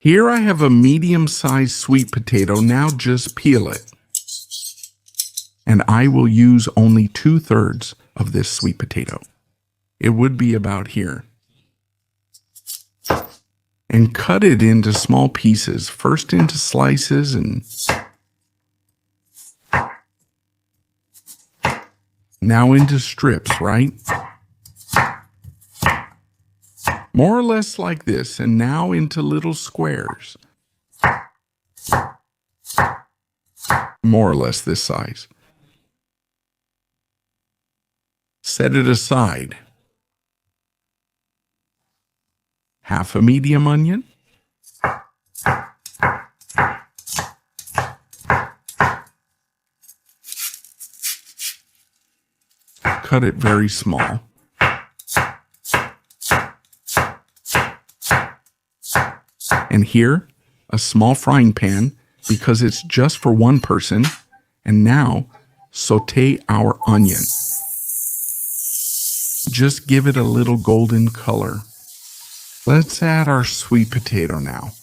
Here I have a medium-sized sweet potato. Now just peel it. And I will use only 2/3 of this sweet potato. It would be about here. And cut it into small pieces, first into slices and now into strips, right? More or less like this, and now into little squares. More or less this size. Set it aside. Half a medium onion. Cut it very small. And here, a small frying pan, because it's just for one person. And now, saute our onion. Just give it a little golden color. Let's add our sweet potato now.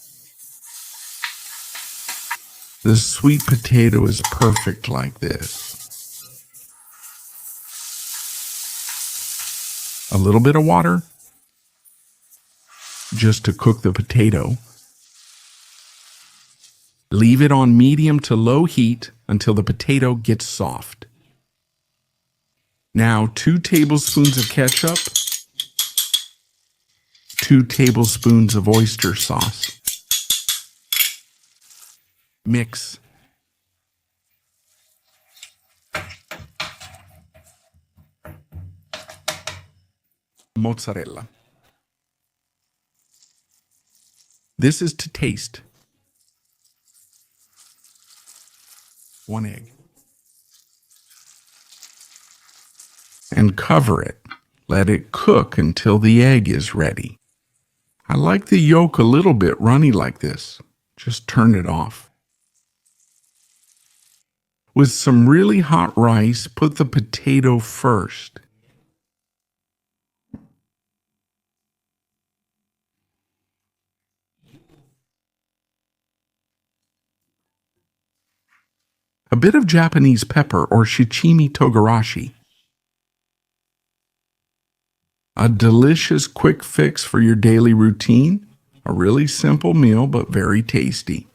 The sweet potato is perfect like this. A little bit of water, just to cook the potato. Leave it on medium to low heat until the potato gets soft. Now 2 tablespoons of ketchup, 2 tablespoons of oyster sauce. Mix. Mozzarella. This is to taste. 1 egg. And cover it. Let it cook until the egg is ready. I like the yolk a little bit runny like this. Just turn it off. With some really hot rice, put the potato first. A bit of Japanese pepper or shichimi togarashi. A delicious quick fix for your daily routine. A really simple meal, but very tasty.